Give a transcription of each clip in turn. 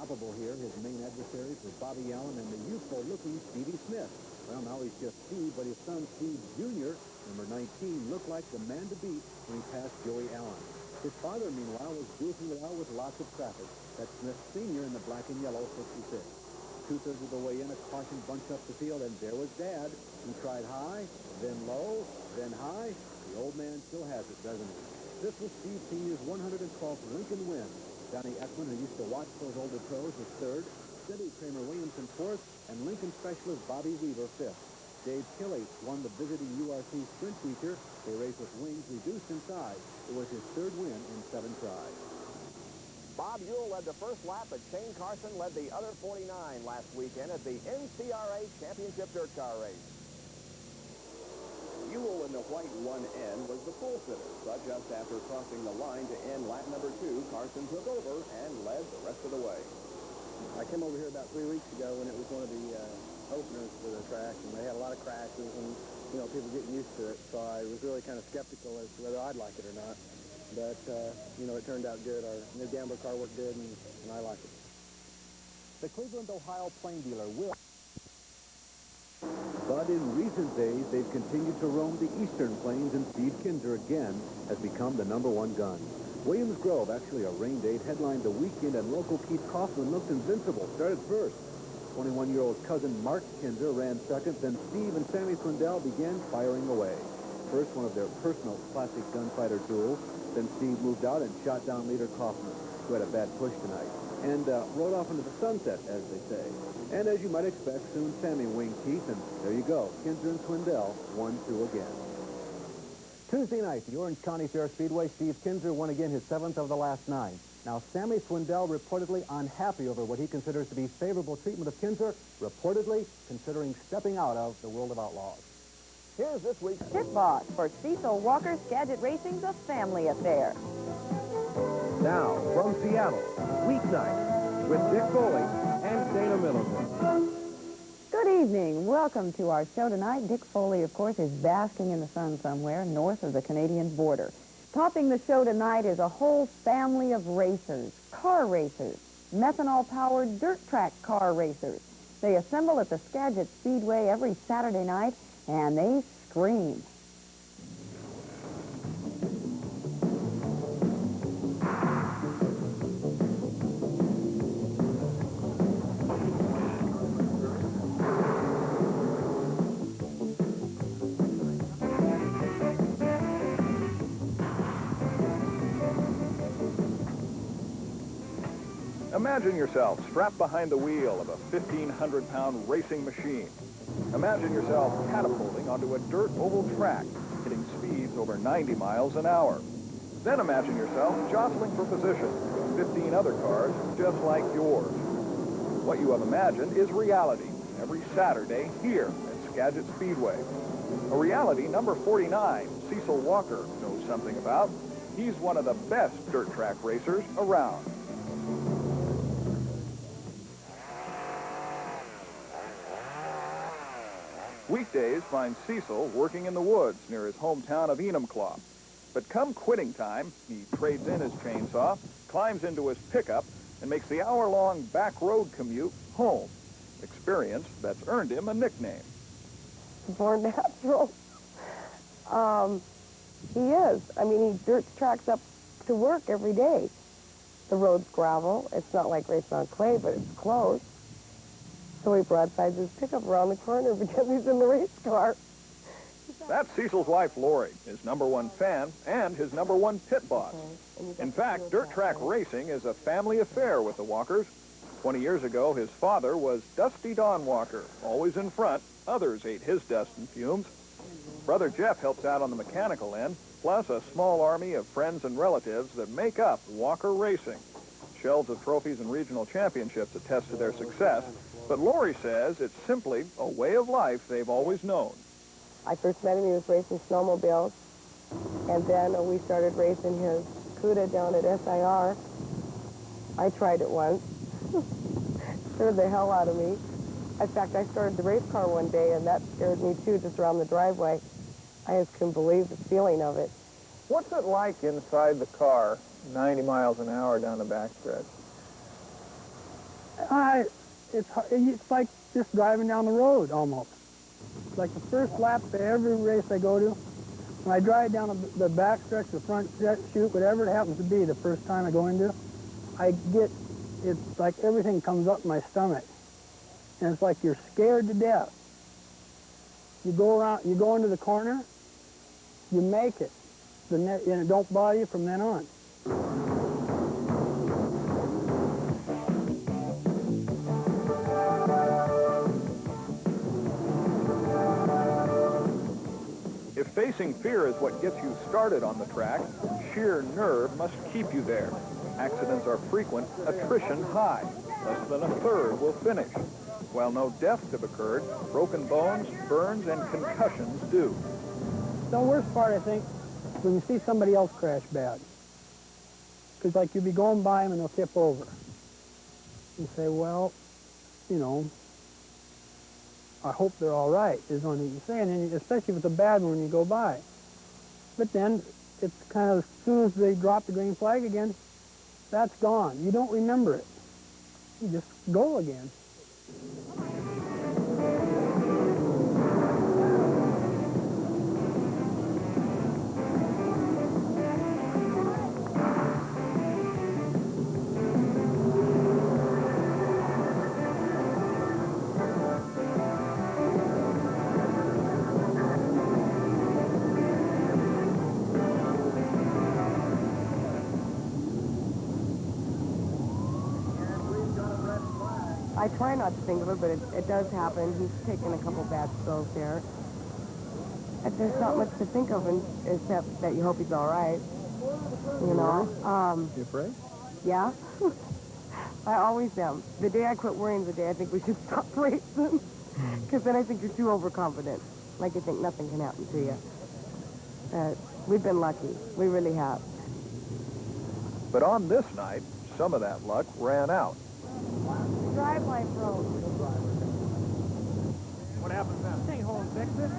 unstoppable here. His main adversaries were Bobby Allen and the youthful-looking Stevie Smith. Well, now he's just Steve, but his son, Steve Jr., number 19, looked like the man to beat when he passed Joey Allen. His father, meanwhile, was goofing it out with lots of traffic. That's Smith Sr. in the black and yellow 66. Two-thirds of the way in, a caution bunched up the field, and there was Dad. He tried high, then low, then high. The old man still has it, doesn't he? This was Steve Sr.'s 112th Lincoln win. Johnny Ekman, who used to watch those older pros, was third. Steady Kramer Williamson fourth, and Lincoln specialist Bobby Weaver fifth. Dave Killey won the visiting URC sprint feature. They raced with wings reduced in size. It was his third win in 7 tries. Bob Ewell led the first lap, but Shane Carson led the other 49 last weekend at the NCRA Championship Dirt Car Race. Ewell in the white 1N was the pole sitter, but just after crossing the line to end lap number 2, Carson took over and led the rest of the way. I came over here about 3 weeks ago when it was one of the openers for the track, and they had a lot of crashes and, you know, people getting used to it, so I was really kind of skeptical as to whether I'd like it or not. But, you know, it turned out good. Our new Gambler car worked good, and I like it. The Cleveland, Ohio plain dealer will. But in recent days, they've continued to roam the eastern plains, and Steve Kinser again has become the #1 gun. Williams Grove, actually a rain date, headlined the weekend, and local Keith Kaufman looked invincible, started first. 21-year-old cousin Mark Kinser ran second, then Steve and Sammy Swindell began firing away. First, one of their personal classic gunfighter duels. Then Steve moved out and shot down leader Kaufman, who had a bad push tonight, and rode off into the sunset, as they say. And as you might expect, soon Sammy winged Keith, and there you go. Kinser and Swindell 1-2 again. Tuesday night, the Orange County Fair Speedway, Steve Kinser won again his 7th of the last 9. Now, Sammy Swindell reportedly unhappy over what he considers to be favorable treatment of Kinser, reportedly considering stepping out of the World of Outlaws. Here's this week's Pit Boss for Cecil Walker. Skagit Racing's a family affair. Now, from Seattle, weeknight, with Dick Foley and Dana Middleton. Good evening. Welcome to our show tonight. Dick Foley, of course, is basking in the sun somewhere north of the Canadian border. Topping the show tonight is a whole family of racers, car racers, methanol-powered dirt track car racers. They assemble at the Skagit Speedway every Saturday night, and they scream. Imagine yourself strapped behind the wheel of a 1,500-pound racing machine. Imagine yourself catapulting onto a dirt oval track, hitting speeds over 90 miles an hour. Then imagine yourself jostling for position with 15 other cars just like yours. What you have imagined is reality every Saturday here at Skagit Speedway. A reality number 49, Cecil Walker, knows something about. He's one of the best dirt track racers around. Weekdays find Cecil working in the woods near his hometown of Enumclaw. But come quitting time, he trades in his chainsaw, climbs into his pickup, and makes the hour-long back road commute home. Experience that's earned him a nickname. Born natural. He is. I mean, he dirt tracks up to work every day. The road's gravel. It's not like racing on clay, but it's close. So he broadsides his pickup around the corner because he's in the race car. That's Cecil's wife, Lori, his #1 fan and his #1 pit boss. In fact, dirt track racing is a family affair with the Walkers. 20 years ago, his father was Dusty Don Walker, always in front. Others ate his dust and fumes. Brother Jeff helps out on the mechanical end, plus a small army of friends and relatives that make up Walker Racing. Shelves of trophies and regional championships attest to their success, but Lori says it's simply a way of life they've always known. I first met him, he was racing snowmobiles, and then we started racing his CUDA down at SIR. I tried it once. Scared the hell out of me. In fact, I started the race car one day, and that scared me too, just around the driveway. I just couldn't believe the feeling of it. What's it like inside the car, 90 miles an hour down the backstretch? It's like just driving down the road, almost. Like the first lap of every race I go to, when I drive down the back stretch, the front chute, whatever it happens to be, the first time I go into, it's like everything comes up in my stomach. And it's like you're scared to death. You go around, you go into the corner, you make it, and it don't bother you from then on. If facing fear is what gets you started on the track, sheer nerve must keep you there. Accidents are frequent, attrition high. Less than a third will finish. While no deaths have occurred, broken bones, burns, and concussions do. The worst part, I think, is when you see somebody else crash bad. Because, like, you'll be going by them and they'll tip over. You say, well, you know, I hope they're all right, is the only thing you say, and then, especially if it's a bad one when you go by. But then, it's kind of, as soon as they drop the green flag again, that's gone. You don't remember it. You just go again. I try not to think of it, but it does happen. He's taken a couple bad spills there. There's not much to think of except that you hope he's all right. You know? You afraid? Yeah. I always am. The day I quit worrying is the day I think we should stop racing. Because then I think you're too overconfident. Like you think nothing can happen to you. We've been lucky. We really have. But on this night, some of that luck ran out. Drive light broke. What happened to that thing? Hold and fix it?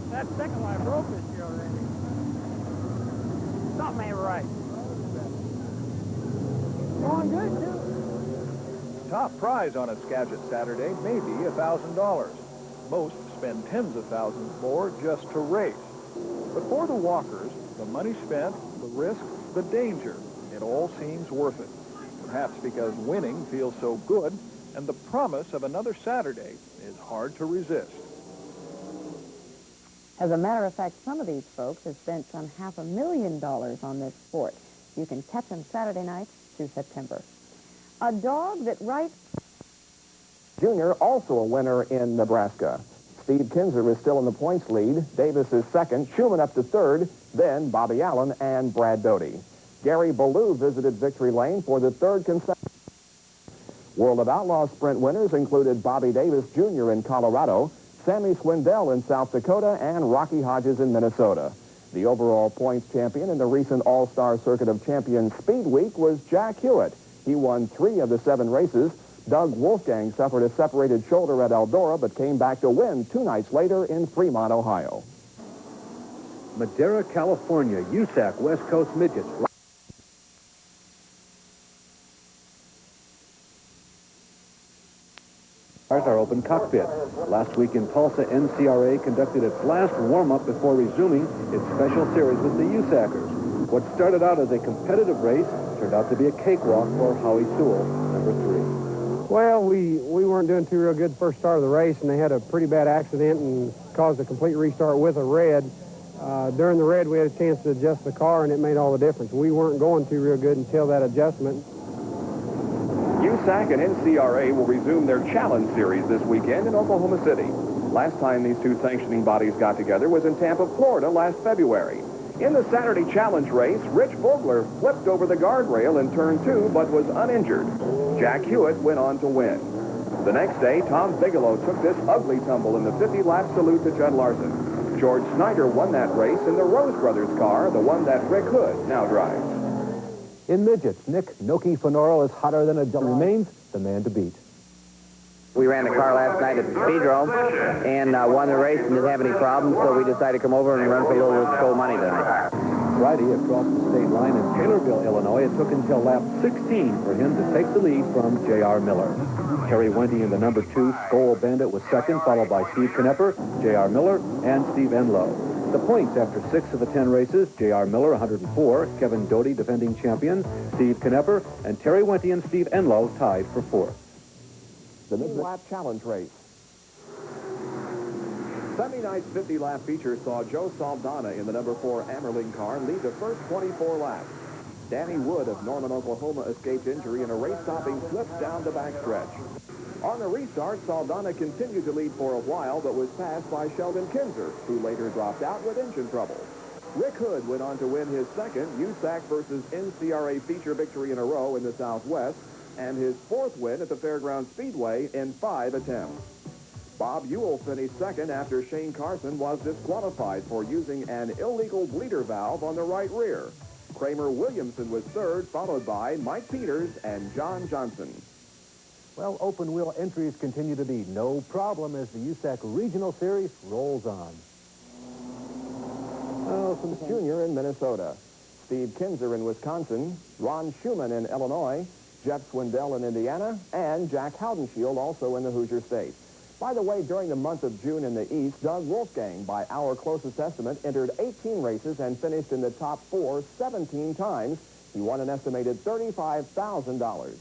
That second line broke this year already. Something ain't right. Going good, too. Top prize on a Skagit Saturday may be $1,000. Most spend tens of thousands more just to race. But for the walkers, the money spent, the risk, the danger, it all seems worth it. Perhaps because winning feels so good, and the promise of another Saturday is hard to resist. As a matter of fact, some of these folks have spent some $500,000 on this sport. You can catch them Saturday nights through September. A dog that writes... Junior, also a winner in Nebraska. Steve Kinzer is still in the points lead. Davis is second. Schumann up to third. Then Bobby Allen and Brad Doty. Gary Ballou visited victory lane for the third consecutive. World of Outlaw sprint winners included Bobby Davis Jr. in Colorado, Sammy Swindell in South Dakota, and Rocky Hodges in Minnesota. The overall points champion in the recent All-Star Circuit of Champions Speedweek was Jack Hewitt. He won 3 of the 7 races. Doug Wolfgang suffered a separated shoulder at Eldora, but came back to win 2 nights later in Fremont, Ohio. Madera, California, USAC West Coast Midgets. Our open cockpit. Last week in Tulsa, NCRA conducted its last warm-up before resuming its special series with the USACers. What started out as a competitive race turned out to be a cakewalk for Howie Sewell, number 3. Well, we weren't doing too real good the first start of the race, and they had a pretty bad accident and caused a complete restart with a red. During the red, we had a chance to adjust the car, and it made all the difference. We weren't going too real good until that adjustment. USAC and NCRA will resume their challenge series this weekend in Oklahoma City. Last time these two sanctioning bodies got together was in Tampa, Florida last February. In the Saturday challenge race, Rich Vogler flipped over the guardrail in turn 2 but was uninjured. Jack Hewitt went on to win. The next day, Tom Bigelow took this ugly tumble in the 50-lap salute to Judd Larson. George Snyder won that race in the Rose Brothers car, the one that Rick Hood now drives. In midgets, Nick Noki Fenoro is hotter than a remains the man to beat. We ran the car last night at the Speedrome and won the race and didn't have any problems, so we decided to come over and run for a little gold money tonight. Friday across the state line in Taylorville, Illinois, it took until lap 16 for him to take the lead from J.R. Miller. Terry Wendy in the number 2 Skoal Bandit was second, followed by Steve Knepper, J.R. Miller, and Steve Enlow. The points after 6 of the 10 races, J.R. Miller, 104, Kevin Doty, defending champion, Steve Knepper, and Terry Wenty and Steve Enlow tied for 4th. The mid-lap challenge race. Sunday night's 50-lap feature saw Joe Saldana in the number 4 Amerling car lead the first 24 laps. Danny Wood of Norman, Oklahoma escaped injury in a race-stopping slip down the backstretch. On the restart, Saldana continued to lead for a while, but was passed by Sheldon Kinzer, who later dropped out with engine trouble. Rick Hood went on to win his second USAC versus NCRA feature victory in a row in the Southwest, and his 4th win at the Fairgrounds Speedway in 5 attempts. Bob Ewell finished second after Shane Carson was disqualified for using an illegal bleeder valve on the right rear. Kramer Williamson was third, followed by Mike Peters and John Johnson. Well, open wheel entries continue to be no problem as the USAC Regional Series rolls on. Nelson Jr. in Minnesota, Steve Kinzer in Wisconsin, Ron Schumann in Illinois, Jeff Swindell in Indiana, and Jack Howdenshield also in the Hoosier State. By the way, during the month of June in the East, Doug Wolfgang, by our closest estimate, entered 18 races and finished in the top 4 17 times. He won an estimated $35,000.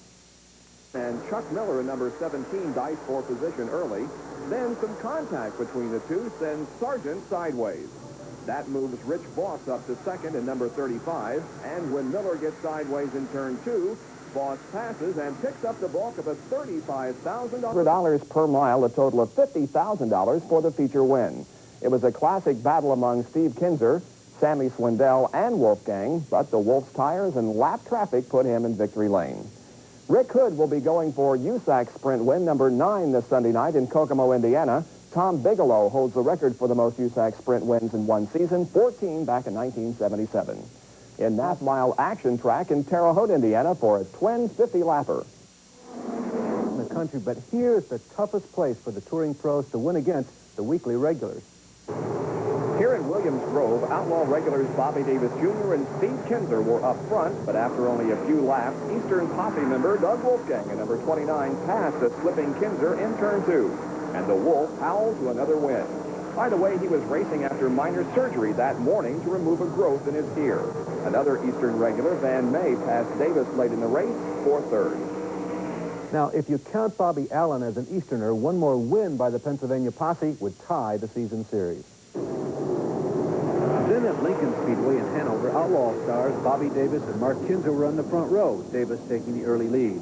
And Chuck Miller in number 17 diced for position early. Then some contact between the two sends Sargent sideways. That moves Rich Voss up to second in number 35. And when Miller gets sideways in turn 2, Voss passes and picks up the bulk of a $35,000 per mile, a total of $50,000 for the feature win. It was a classic battle among Steve Kinzer, Sammy Swindell, and Wolfgang, but the Wolf's tires and lap traffic put him in victory lane. Rick Hood will be going for USAC sprint win number 9 this Sunday night in Kokomo, Indiana. Tom Bigelow holds the record for the most USAC sprint wins in one season, 14 back in 1977. In half-mile action track in Terre Haute, Indiana for a twin 50-lapper. In the country, but here's the toughest place for the touring pros to win against the weekly regulars. Here in Williams Grove, outlaw regulars Bobby Davis Jr. and Steve Kinzer were up front, but after only a few laps, Eastern Posse member Doug Wolfgang at number 29 passed a slipping Kinzer in turn 2, and the Wolf howled to another win. By the way, he was racing after minor surgery that morning to remove a growth in his ear. Another Eastern regular, Van May, passed Davis late in the race for third. Now, if you count Bobby Allen as an Easterner, one more win by the Pennsylvania Posse would tie the season series. Then at Lincoln Speedway in Hanover, outlaw stars Bobby Davis and Mark Kinzer were on the front row, Davis taking the early lead.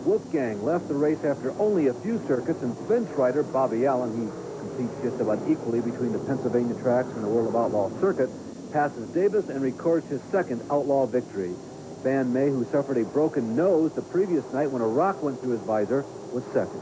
Wolfgang left the race after only a few circuits, and fence rider Bobby Allen, he competes just about equally between the Pennsylvania tracks and the World of Outlaw circuit, passes Davis and records his second outlaw victory. Van May, who suffered a broken nose the previous night when a rock went through his visor, was second.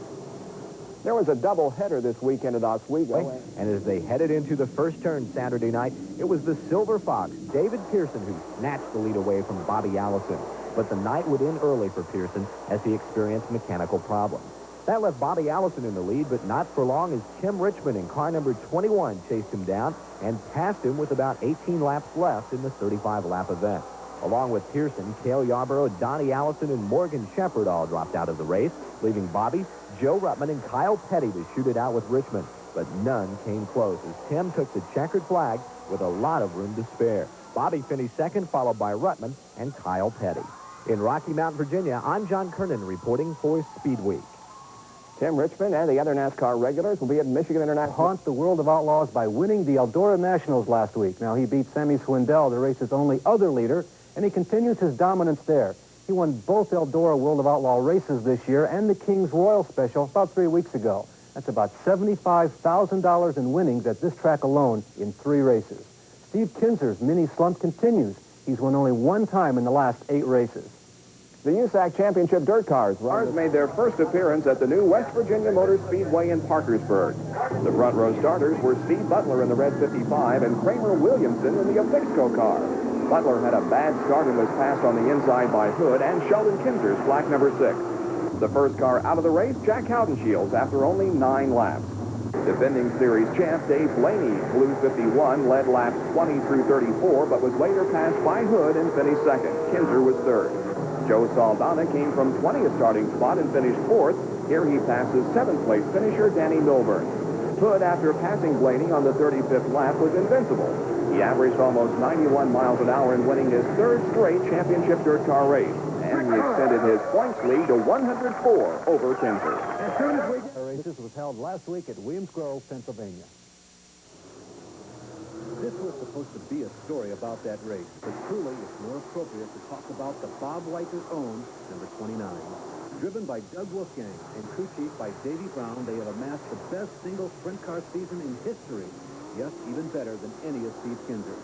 There was a doubleheader this weekend at Oswego. And as they headed into the first turn Saturday night, it was the Silver Fox, David Pearson, who snatched the lead away from Bobby Allison. But the night would end early for Pearson as he experienced mechanical problems. That left Bobby Allison in the lead, but not for long as Tim Richmond in car number 21 chased him down and passed him with about 18 laps left in the 35-lap event. Along with Pearson, Cale Yarborough, Donnie Allison, and Morgan Shepherd all dropped out of the race, leaving Bobby, Joe Ruttman, and Kyle Petty to shoot it out with Richmond. But none came close as Tim took the checkered flag with a lot of room to spare. Bobby finished second, followed by Ruttman and Kyle Petty. In Rocky Mount, Virginia, I'm John Kernan reporting for Speedweek. Tim Richmond and the other NASCAR regulars will be at Michigan International. Haunt the World of Outlaws by winning the Eldora Nationals last week. Now, he beat Sammy Swindell, the race's only other leader, and he continues his dominance there. He won both Eldora World of Outlaw races this year and the King's Royal Special about 3 weeks ago. That's about $75,000 in winnings at this track alone in 3 races. Steve Kinzer's mini slump continues. He's won only 1 time in the last 8 races. The USAC Championship Dirt Cars made their first appearance at the new West Virginia Motor Speedway in Parkersburg. The front row starters were Steve Butler in the red 55 and Kramer Williamson in the Avixco car. Butler had a bad start and was passed on the inside by Hood and Sheldon Kinzer's black number 6. The first car out of the race, Jack Howdenshields, after only 9 laps. Defending series champ Dave Blaney, Blue 51, led laps 20 through 34, but was later passed by Hood and finished second. Kinzer was third. Joe Saldana came from 20th starting spot and finished fourth. Here he passes seventh-place finisher Danny Milburn. Hood, after passing Blaney on the 35th lap, was invincible. He averaged almost 91 miles an hour in winning his third straight championship dirt car race. And he extended his points lead to 104 over Kinzer. Races was held last week at Williams Grove, Pennsylvania. This was supposed to be a story about that race, but truly it's more appropriate to talk about the Bob Weicker-owned number 29. Driven by Doug Wolfgang and crew chief by Davey Brown, they have amassed the best single sprint car season in history. Yes, even better than any of Steve Kinzer.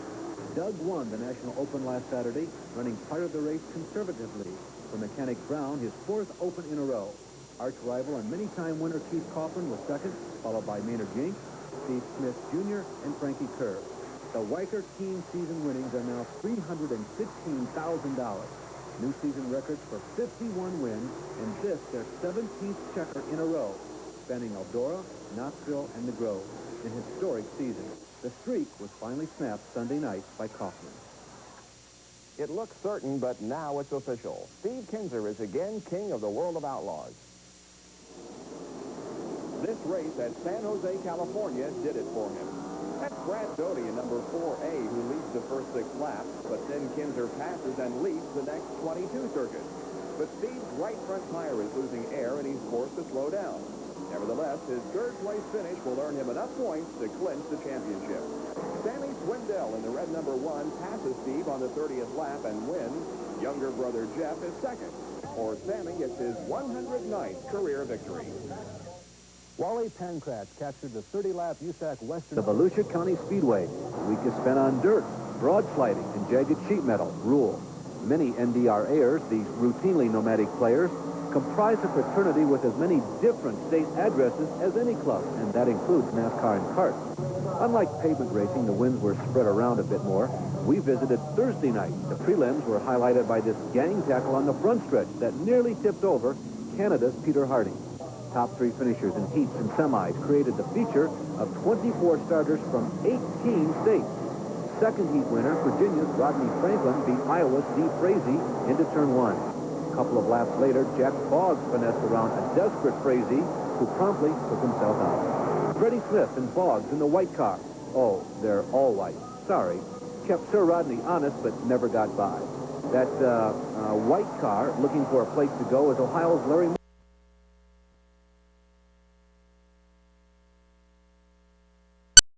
Doug won the National Open last Saturday, running part of the race conservatively. For Mechanic Brown, his fourth Open in a row. Arch rival and many-time winner Keith Coughlin was second, followed by Maynard Jinks, Steve Smith Jr., and Frankie Kerr. The Weicker team season winnings are now $316,000. New season records for 51 wins, and this their 17th checker in a row, spanning Eldora, Knoxville, and the Grove. An historic season. The streak was finally snapped Sunday night by Coughlin. It looks certain, but now it's official. Steve Kinzer is again king of the world of outlaws. This race at San Jose, California did it for him. That's Brad Doty in number 4A who leads the first 6 laps, but then Kinzer passes and leads the next 22 circuits. But Steve's right front tire is losing air and he's forced to slow down. Nevertheless, his third place finish will earn him enough points to clinch the championship. Sammy Swindell in the red number 1 passes Steve on the 30th lap and wins. Younger brother Jeff is second. For Sammy, it's his 109th career victory. Wally Pankratz captured the 30-lap USAC Western. The Volusia County Speedway. The week is spent on dirt, broad sliding, and jagged sheet metal rule. Many NDRAers, these routinely nomadic players, comprise a fraternity with as many different state addresses as any club, and that includes NASCAR and karts. Unlike pavement racing, the wins were spread around a bit more. We visited Thursday night. The prelims were highlighted by this gang tackle on the front stretch that nearly tipped over Canada's Peter Harding. Top 3 finishers in heats and semis created the feature of 24 starters from 18 states. Second heat winner, Virginia's Rodney Franklin, beat Iowa's Dee Frazee into turn 1. A couple of laps later, Jack Boggs finessed around a desperate Frazee, who promptly took himself out. Freddie Smith and Boggs in the white car. Oh, they're all white. Sorry. Kept Sir Rodney honest, but never got by. That white car, looking for a place to go, is Ohio's Larry